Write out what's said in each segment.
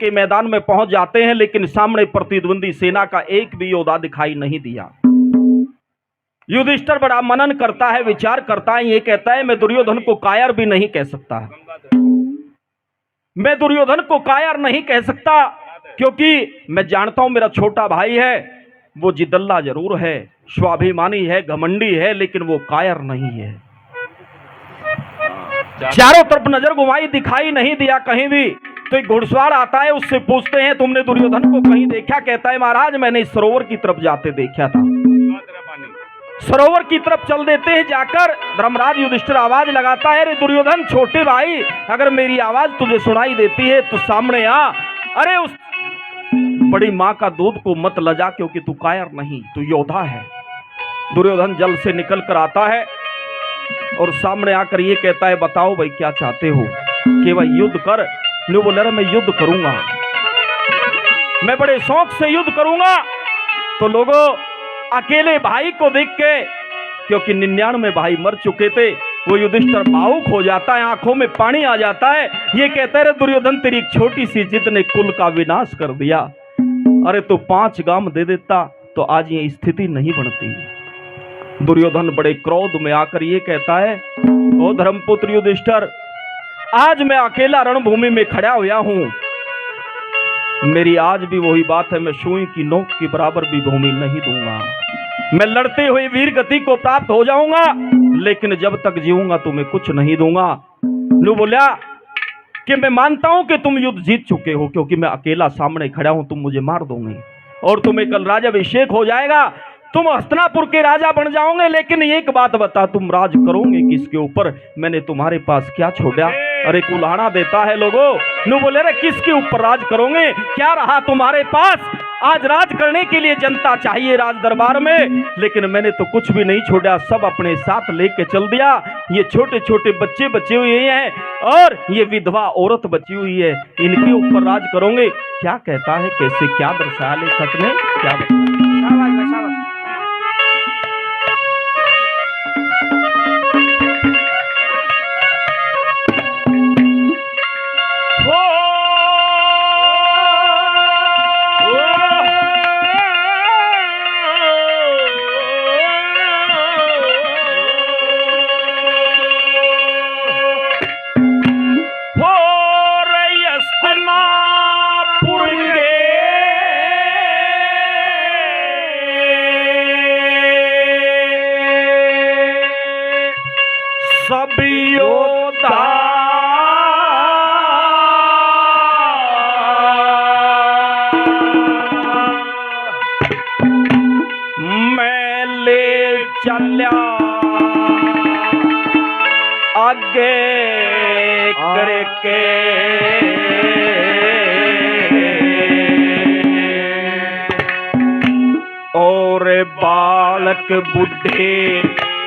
के मैदान में पहुंच जाते हैं, लेकिन सामने प्रतिद्वंदी सेना का एक भी योद्धा दिखाई नहीं दिया। युधिष्ठिर बड़ा मनन करता है, विचार करता है, ये कहता है मैं दुर्योधन को कायर भी नहीं कह सकता, मैं दुर्योधन को कायर नहीं कह सकता, क्योंकि मैं जानता हूं मेरा छोटा भाई है, वो जिदल्ला जरूर है, स्वाभिमानी है, घमंडी है, लेकिन वो कायर नहीं है। चारों तरफ नजर घुमाई, दिखाई नहीं दिया कहीं भी। तो एक घुड़सवार आता है, उससे पूछते हैं तुमने दुर्योधन को कहीं देखा? कहता है महाराज मैंने इस सरोवर की तरफ जाते देखा था। सरोवर की तरफ चल देते हैं, जाकर धर्मराज युधिष्ठिर आवाज लगाता है, अरे दुर्योधन छोटे भाई, अगर मेरी आवाज तुझे सुनाई देती है तो सामने आ, अरे उस बड़ी माँ का दूध को मत लजा, क्योंकि तू कायर नहीं, तू योद्धा है। दुर्योधन जल से निकल कर आता है और सामने आकर ये कहता है बताओ भाई क्या चाहते हो? कि भाई युद्ध कर। न्यू बोले रहा मैं युद्ध करूंगा, मैं बड़े शौक से युद्ध करूंगा। तो लोगों अकेले भाई को देख के, क्योंकि 99 भाई मर चुके थे, वो युधिष्ठिर भावुक हो जाता है, आंखों में पानी आ जाता है। ये कहता है दुर्योधन तेरी एक छोटी सी जिद ने कुल का विनाश कर दिया, अरे तो 5 गाम दे देता तो आज ये स्थिति नहीं बनती। दुर्योधन बड़े क्रोध में आकर ये कहता है ओ धर्मपुत्र युधिष्ठिर, आज मैं अकेला रणभूमि में खड़ा हुआ हूं, मेरी आज भी वही बात है, मैं सुई की नोक के बराबर भी भूमि नहीं दूंगा, मैं लड़ते हुए वीर गति को प्राप्त हो जाऊंगा, लेकिन जब तक जीऊंगा तुम्हें कुछ नहीं दूंगा। नु बोला कि मैं मानता हूं कि तुम युद्ध जीत चुके हो, क्योंकि मैं अकेला सामने खड़ा हूं, तुम मुझे मार दोगे और तुम्हें कल राजाभिषेक हो जाएगा, तुम हस्तिनापुर के राजा बन जाओगे। लेकिन एक बात बता, तुम राज करोगे किसके ऊपर? मैंने तुम्हारे पास क्या छोड़ा? अरे कुल्हाड़ा देता है लोगों। नु बोले रे किसके ऊपर राज करोगे? क्या रहा तुम्हारे पास? आज राज करने के लिए जनता चाहिए राज दरबार में, लेकिन मैंने तो कुछ भी नहीं छोड़ा, सब अपने साथ लेके चल दिया। ये छोटे छोटे बच्चे बचे हुए हैं और ये विधवा औरत बची हुई है, इनके ऊपर राज करोगे? क्या कहता है, कैसे क्या दर्शाया लेखक ने, क्या बताया? आगे करके और बालक बुढ़े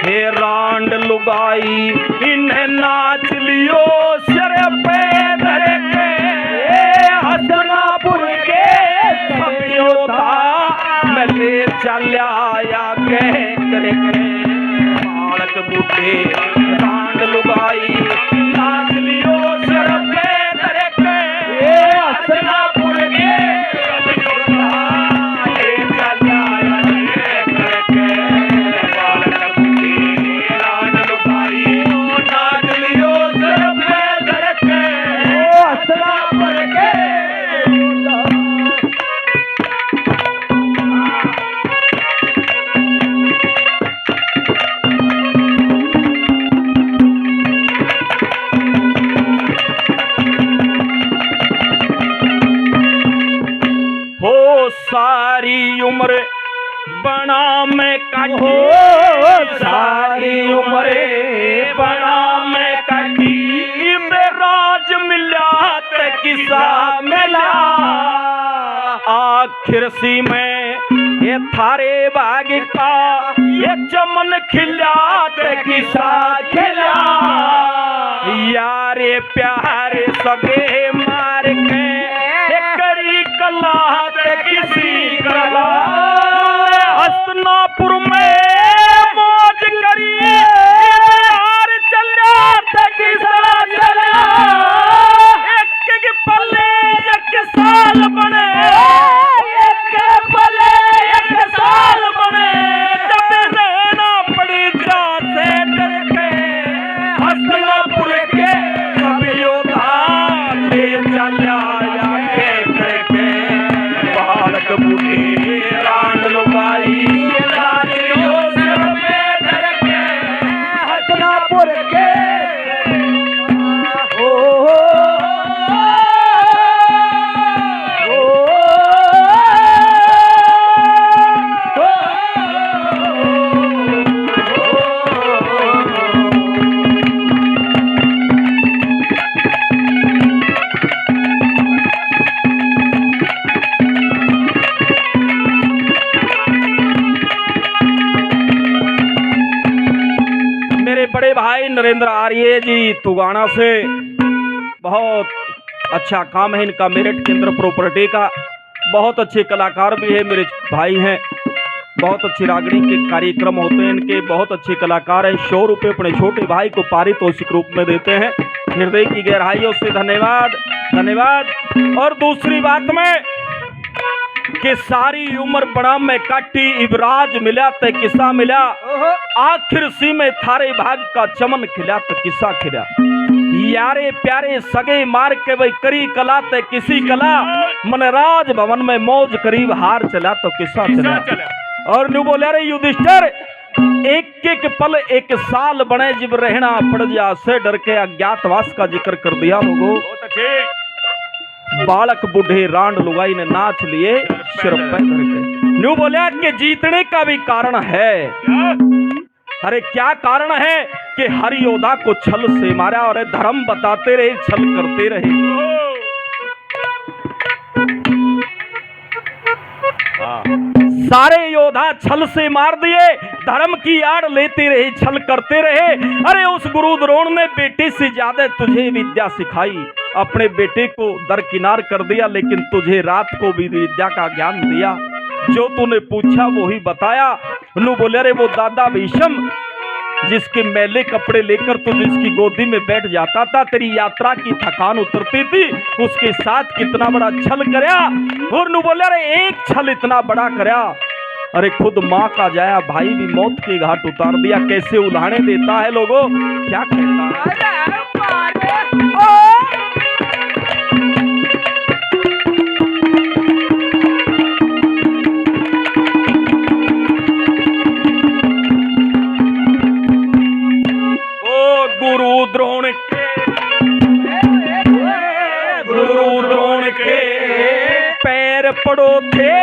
हे रांड लुगाई, इन्हें नाच लियो सर पे धर के, हस्तिनापुर के सब योद्धा मैं ले चला आगे करके, बालक बुढ़े रांड लुगाई नाच लियो सर पे धर के, हस्तिनापुर के सब योद्धा ले चला आगे करके, बालक बुढ़े रांड लुगाई नाच लियो सर पे धर के, हस्तिनापुर के सारी उम्र बना में काटी, सारी उम्र बना में काटी, राज मिला ते किसा मिला, आखिर सी में ये थारे बाग का ये चमन खिला ते किसा खिला, यारे प्यारे सगे मार के करी कला ते किसी कला, हस्तिनापुर में मौज करिए हार चला ते किसा चला, एक के पल्ले एक बूढ़ी रांड लुगाई नाच लियो सिर पे धर के हसनापुर के बड़े भाई नरेंद्र आर्य जी तुगाना से बहुत अच्छा काम है इनका। मेरठ केंद्र प्रॉपर्टी का बहुत अच्छे कलाकार भी है, मेरे भाई हैं। बहुत अच्छी रागनी के कार्यक्रम होते हैं इनके, बहुत अच्छे कलाकार हैं। 100 रुपये अपने छोटे भाई को पारितोषिक रूप में देते हैं। हृदय की गहराइयों से धन्यवाद धन्यवाद। और दूसरी बात में कि सारी उम्र बड़ा में काटी इबराज मिला ते किस्सा मिला, आखिर सी में थारे भाग का चमन खिला तो किस्सा खिला। यारे प्यारे सगे मार के वही करी कला ते किसी कला, मन राज भवन में मौज करीब हार चला तो किस्सा चला। और न्यू बोले रे युधिष्ठिर एक एक पल एक साल बने जब रहना पड़ जा से डर के अज्ञातवास का जिक्र कर दिया लोगों। बालक बूढ़े रांड लुगाई ने नाच लिए सिर पे धर के। न्यू बोलिया कि जीतने का भी कारण है। अरे क्या कारण है कि हर योद्धा को छल से मारा और धर्म बताते रहे छल करते रहे। सारे योद्धा छल से मार दिए, धर्म की आड़ लेते रहे छल करते रहे। अरे उस गुरु द्रोण ने बेटे से ज्यादा तुझे विद्या सिखाई, अपने बेटे को दरकिनार कर दिया, लेकिन तुझे रात को भी विद्या का ज्ञान दिया। जो तूने पूछा वो ही बताया। नु बोले रे वो दादा भीष्म जिसके मैले कपड़े लेकर तू जिसकी गोदी में बैठ जाता था, तेरी यात्रा की थकान उतरती थी, उसके साथ कितना बड़ा छल करया। और नु बोले रे एक छल इतना बड़ा करया, अरे खुद माँ का जाया भाई भी मौत के घाट उतार दिया। कैसे उल्हाड़े देता है लोगों, क्या कहता है। गुरु द्रोण के पैर पड़ो थे,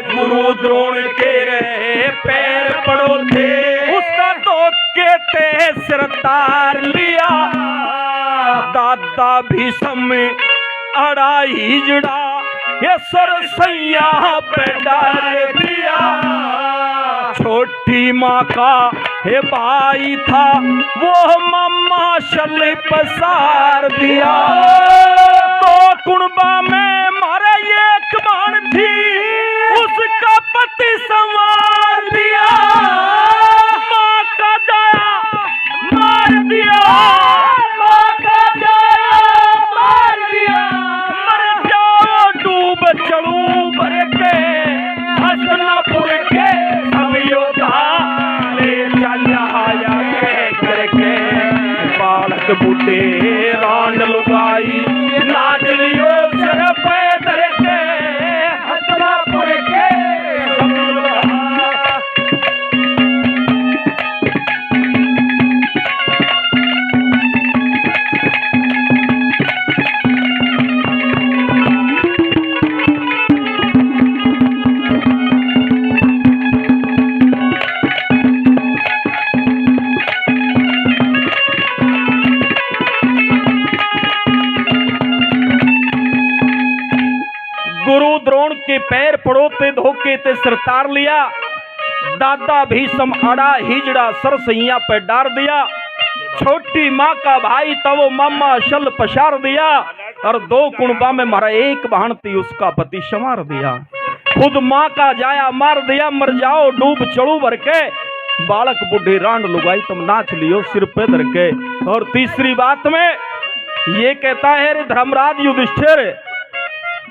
गुरु द्रोण के रे पैर पड़ो थे। उसका तो कहते सिर तार लिया, दादा भीष्म अड़ाई जड़ा, ये सरसैया पे डाल दिया। छोटी माँ का हे भाई था वो मम्मा शल पसार दिया। तो कुणबा में मारे एक बाण थी, उसका पति संवार दिया। माँ का जाया मार दिया, माँ का जाया मार दिया। मर जाओ डूब चलू भर के हसनापुर के सब योद्धा ले चला करके। बालक बूढ़े रांड लुगाई नाच लियो सिर पे धर के हसनापुर के सब योद्धा। गुरु द्रोण के पैर पड़ोते धोके ते सिर तार लिया। दादा भीष्म अड़ा हिजड़ा सरसैया पे डार दिया। छोटी माँ का भाई तवो मामा शल पसार दिया। और 2 कुणबा में मारा एक बहन थी, उसका पति संवार दिया। खुद माँ का जाया मार दिया, मर जाओ डूब चढ़ू भर के। बालक बूढ़े रांड लुगाई तुम नाच लियो सिर पे धर के। और तीसरी बात में ये कहता है रे धर्मराज युधिष्ठिर,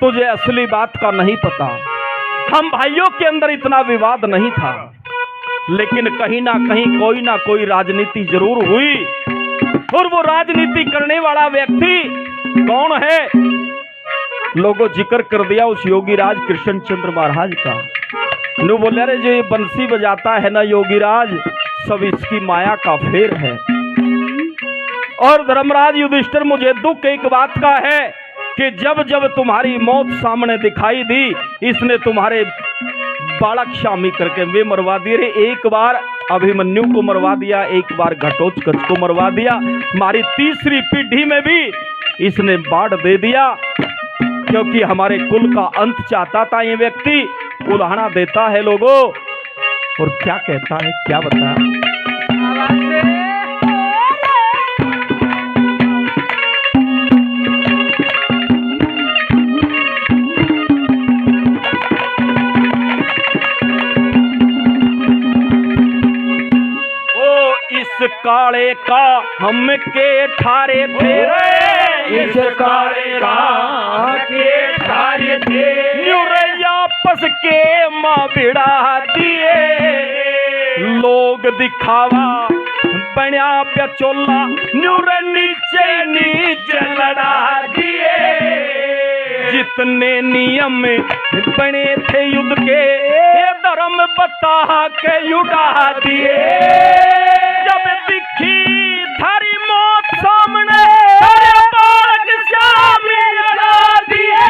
तुझे असली बात का नहीं पता। हम भाइयों के अंदर इतना विवाद नहीं था, लेकिन कहीं ना कोई राजनीति जरूर हुई। और वो राजनीति करने वाला व्यक्ति कौन है? लोगों जिक्र कर दिया उस योगीराज कृष्णचंद्र महाराज का। नु बोले अरे जो ये बंसी बजाता है ना योगीराज, सब इसकी माया का फेर है। और धर्मराज युधिष्ठिर, मुझे दुख एक बात का है कि जब जब तुम्हारी मौत सामने दिखाई दी, इसने तुम्हारे बालक शामी करके वे मरवा दिए रे। एक बार अभिमन्यु को मरवा दिया, एक बार घटोत्कच को मरवा दिया, हमारी तीसरी पीढ़ी में भी इसने बाढ़ दे दिया, क्योंकि हमारे कुल का अंत चाहता था ये व्यक्ति। उल्हाड़ा देता है लोगों, और क्या कहता है, क्या बताया। इस काले का हम के ठारे थे, इस काले का के ठारे थे, आपस के माँ बिड़ा दिए, लोग दिखावा बना बेचोला न्यूर नीचे नीचे लड़ा दिए। जितने नियम बने थे युद्ध के, धर्म बता के उड़ा दिए। जब दिखी थारी मौत सामने, बालक शामी लड़ा दिए।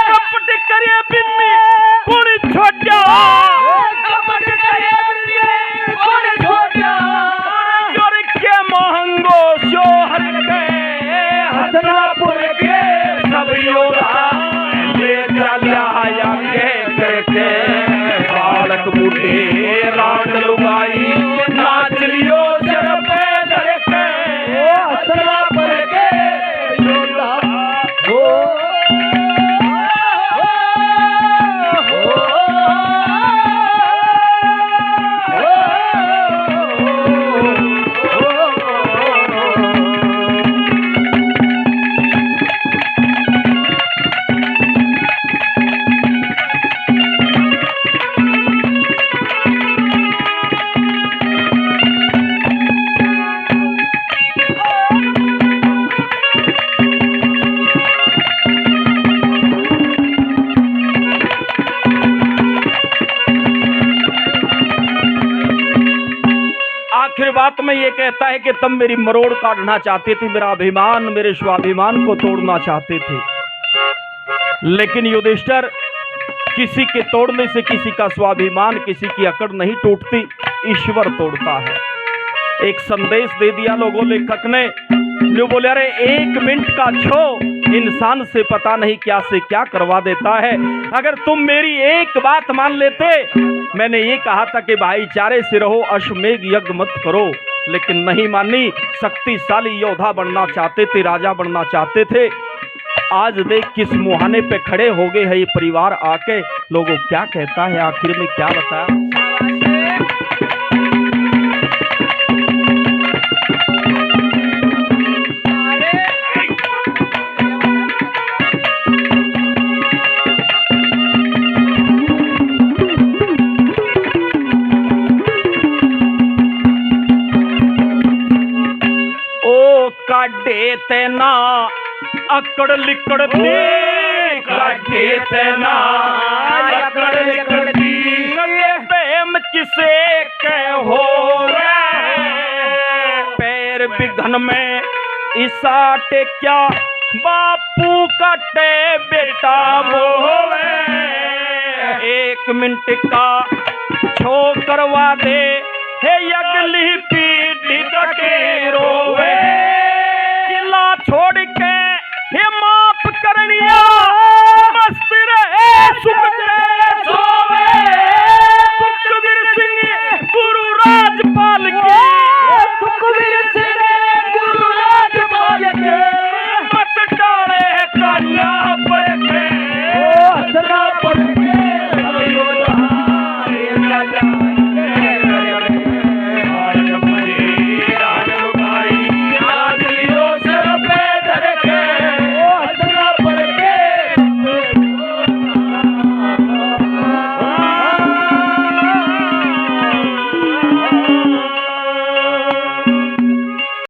कपट करे बिन्नी कुण छोटा, कपट करे बिन्नी कुण छोटा, जोर के महंगो शोहर के, हसनापुर के सब योद्धा ले चला आगे करके। बालक बूढ़े रात लुगाई नाच लियो सर पे धर के, हसनापुर के योद्धा हो। आखिर बात में ये कहता है कि तुम मेरी मरोड़ काटना चाहते थे, मेरा अभिमान, मेरे स्वाभिमान को तोड़ना चाहते थे। लेकिन युधिष्ठिर, किसी के तोड़ने से किसी का स्वाभिमान, किसी की अकड़ नहीं टूटती, ईश्वर तोड़ता है। एक संदेश दे दिया लोगों लेखक ने, जो बोले अरे 1 मिनट का छो इंसान से पता नहीं क्या से क्या करवा देता है। अगर तुम मेरी एक बात मान लेते, मैंने ये कहा था कि भाईचारे से रहो, अश्वमेध यज्ञ मत करो, लेकिन नहीं मानी। शक्तिशाली योद्धा बनना चाहते थे, राजा बनना चाहते थे। आज देख किस मुहाने पे खड़े हो गए है ये परिवार आके। लोगों क्या कहता है, आखिर में क्या बताया। काटे तेना अकड़ लिकड़ दी, काटे तेना अकड़ लिकड़ दी, प्रेम किसे के हो रहे, पैर बिघन में इसाटे क्या, बापू काटे बेटा मोहे। 1 मिनट का छो करवा दे, हे अगली पीढ़ी तके रोवे। छोड़ के हे माफ करनिया,